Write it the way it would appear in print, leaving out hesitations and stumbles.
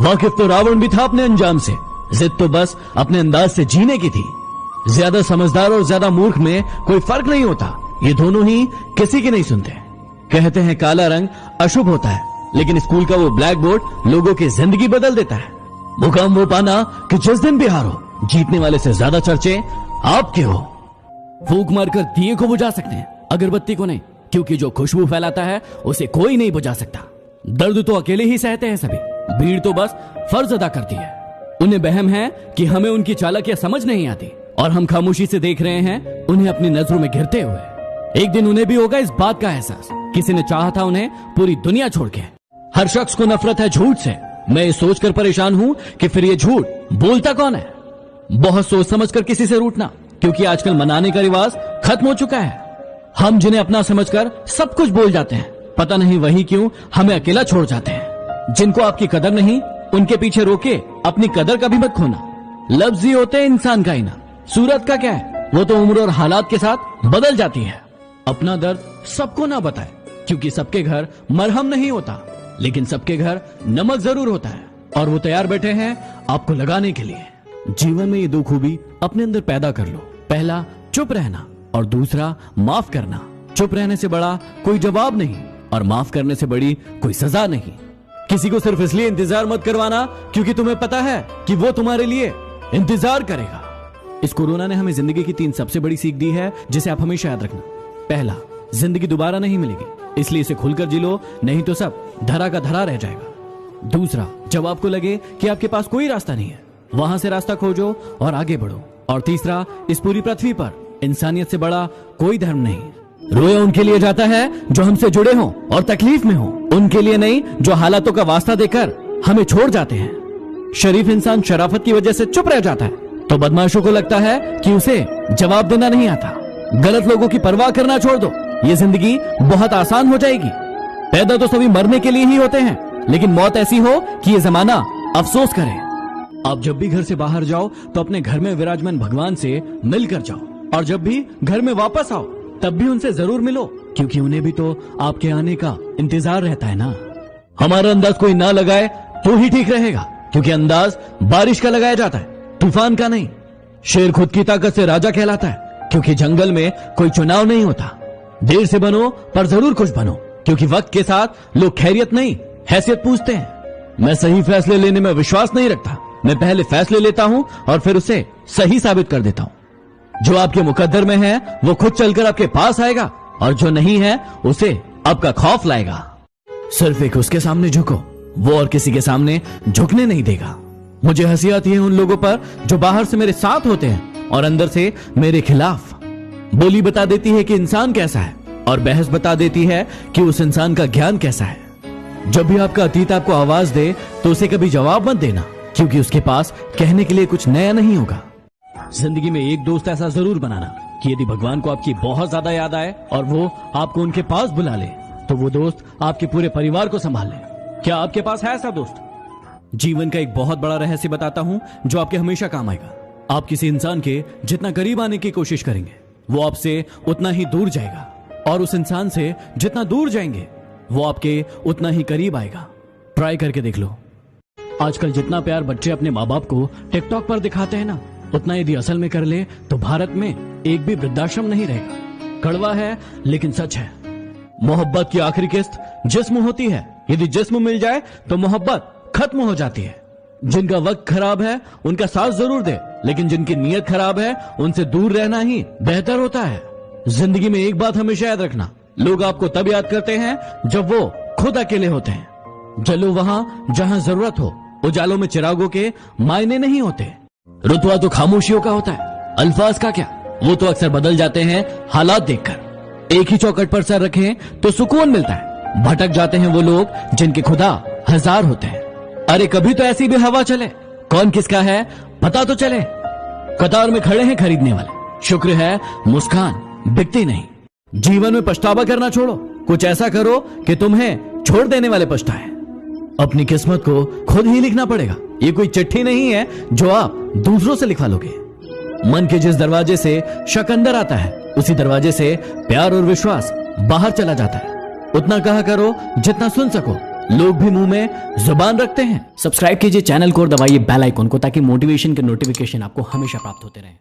वाकिफ तो रावण भी था अपने अंजाम से, जिद तो बस अपने अंदाज से जीने की थी। ज्यादा समझदार और ज्यादा मूर्ख में कोई फर्क नहीं होता, ये दोनों ही किसी की नहीं सुनते। कहते हैं काला रंग अशुभ होता है, लेकिन स्कूल का वो ब्लैक बोर्ड लोगों की जिंदगी बदल देता है। मुकाम वो पाना कि जिस दिन भी हारो, जीतने वाले से ज्यादा चर्चे आपके हो। फूंक मारकर दिए को बुझा सकते हैं, अगरबत्ती को नहीं, क्योंकि जो खुशबू फैलाता है उसे कोई नहीं बुझा सकता। दर्द तो अकेले ही सहते हैं सभी, भीड़ तो बस फर्ज अदा करती है। उन्हें बहम है कि हमें उनकी चालाकियां समझ नहीं आती, और हम खामोशी से देख रहे हैं उन्हें अपनी नजरों में गिरते हुए। एक दिन उन्हें भी होगा इस बात का एहसास, किसी ने चाहा था उन्हें पूरी दुनिया छोड़ के। हर शख्स को नफरत है झूठ से। मैं ये सोचकर परेशान हूं कि फिर ये झूठ बोलता कौन है। बहुत सोच समझकर किसी से रूठना, क्योंकि आजकल मनाने का रिवाज खत्म हो चुका है। हम जिन्हें अपना समझकर सब कुछ बोल जाते हैं, पता नहीं वही क्यों हमें अकेला छोड़ जाते हैं। जिनको आपकी कदर नहीं, उनके पीछे रोके अपनी कदर कभी मत खोना। लफ्ज ही होते हैं इंसान का आईना, सूरत का क्या है, वो तो उम्र और हालात के साथ बदल जाती है। अपना दर्द सबको ना बताए, क्योंकि सबके घर मरहम नहीं होता, लेकिन सबके घर नमक जरूर होता है, और वो तैयार बैठे हैं आपको लगाने के लिए। जीवन में ये दो खूबी अपने अंदर पैदा कर लो। पहला चुप रहना, और दूसरा माफ करना। चुप रहने से बड़ा कोई जवाब नहीं, और माफ करने से बड़ी कोई सजा नहीं। किसी को सिर्फ इसलिए इंतजार मत करवाना क्योंकि तुम्हें पता है कि वो तुम्हारे लिए इंतजार करेगा। इस कोरोना ने हमें जिंदगी की 3 सबसे बड़ी सीख दी है, जिसे आप हमेशा याद रखना। पहला, जिंदगी दोबारा नहीं मिलेगी, इसलिए इसे खुलकर जी लो, नहीं तो सब धरा का धरा रह जाएगा। दूसरा, जब आपको लगे कि आपके पास कोई रास्ता नहीं है, वहां से रास्ता खोजो और आगे बढ़ो। और तीसरा, इस पूरी पृथ्वी पर इंसानियत से बड़ा कोई धर्म नहीं। रोया उनके लिए जाता है जो हमसे जुड़े हों और तकलीफ में हों, उनके लिए नहीं जो हालातों का वास्ता देकर हमें छोड़ जाते हैं। शरीफ इंसान शराफत की वजह से चुप रह जाता है, तो बदमाशों को लगता है कि उसे जवाब देना नहीं आता। गलत लोगों की परवाह करना छोड़ दो, ये जिंदगी बहुत आसान हो जाएगी। पैदा तो सभी मरने के लिए ही होते हैं, लेकिन मौत ऐसी हो कि ये जमाना अफसोस करे। आप जब भी घर से बाहर जाओ तो अपने घर में विराजमान भगवान से मिलकर जाओ, और जब भी घर में वापस आओ तब भी उनसे जरूर मिलो, क्योंकि उन्हें भी तो आपके आने का इंतजार रहता है ना। हमारा अंदाज कोई ना लगाए तो ही ठीक रहेगा, क्योंकि अंदाज बारिश का लगाया जाता है, तूफान का नहीं। शेर खुद की ताकत से राजा कहलाता है, क्योंकि जंगल में कोई चुनाव नहीं होता। देर से बनो पर जरूर कुछ बनो, क्योंकि वक्त के साथ लोग खैरियत नहीं हैसियत पूछते हैं। मैं सही फैसले लेने में विश्वास नहीं रखता, मैं पहले फैसले लेता हूं और फिर उसे सही साबित कर देता हूं। जो आपके मुकद्दर में है वो खुद चलकर आपके पास आएगा, और जो नहीं है उसे आपका खौफ लाएगा। सिर्फ एक उसके सामने झुको, वो और किसी के सामने झुकने नहीं देगा। मुझे हंसी आती है उन लोगों पर जो बाहर से मेरे साथ होते हैं और अंदर से मेरे खिलाफ। बोली बता देती है कि इंसान कैसा है, और बहस बता देती है कि उस इंसान का ज्ञान कैसा है। जब भी आपका अतीत आपको आवाज दे तो उसे कभी जवाब मत देना, क्योंकि उसके पास कहने के लिए कुछ नया नहीं होगा। जिंदगी में एक दोस्त ऐसा जरूर बनाना कि यदि भगवान को आपकी बहुत ज्यादा याद आए और वो आपको उनके पास बुला ले, तो वो दोस्त आपके पूरे परिवार को संभाल ले। क्या आपके पास है ऐसा दोस्त? जीवन का एक बहुत बड़ा रहस्य बताता हूं जो आपके हमेशा काम आएगा। आप किसी इंसान के जितना करीब आने की कोशिश करेंगे, वो आपसे उतना ही दूर जाएगा, और उस इंसान से जितना दूर जाएंगे वो आपके उतना ही करीब आएगा। ट्राई करके देख लो। आजकल जितना प्यार बच्चे अपने माँ बाप को टिकटॉक पर दिखाते हैं ना, उतना यदि असल में कर ले तो भारत में एक भी वृद्धाश्रम नहीं रहेगा। कड़वा है लेकिन सच है। मोहब्बत की आखिरी किस्त जिस्म होती है। यदि जिस्म मिल जाए तो मोहब्बत खत्म हो जाती है। जिनका वक्त खराब है उनका साथ जरूर दे, लेकिन जिनकी नीयत खराब है उनसे दूर रहना ही बेहतर होता है। जिंदगी में एक बात हमेशा याद रखना, लोग आपको तब याद करते हैं जब वो खुद अकेले होते हैं। जलो वहां जहां जरूरत हो, उजालों में चिरागों के मायने नहीं होते। रुतबा तो खामोशियों का होता है, अल्फाज का क्या, वो तो अक्सर बदल जाते हैं हालात देखकर। एक ही चौखट पर सर रखें तो सुकून मिलता है। भटक जाते हैं वो लोग जिनके खुदा हजार होते हैं। अरे कभी तो ऐसी भी हवा चले, कौन किसका है पता तो चले। कतार में खड़े हैं खरीदने वाले, शुक्र है मुस्कान बिकती नहीं। जीवन में पछतावा करना छोड़ो, कुछ ऐसा करो कि तुम्हें छोड़ देने वाले पछताएं। अपनी किस्मत को खुद ही लिखना पड़ेगा। ये कोई चिट्ठी नहीं है जो आप दूसरों से लिखवा लोगे। मन के जिस दरवाजे से शक अंदर आता है, उसी दरवाजे से प्यार और विश्वास बाहर चला जाता है। उतना कहा करो जितना सुन सको, लोग भी मुंह में जुबान रखते हैं। सब्सक्राइब कीजिए चैनल को और दबाइए बेल आइकन को ताकि मोटिवेशन के नोटिफिकेशन आपको हमेशा प्राप्त होते रहें।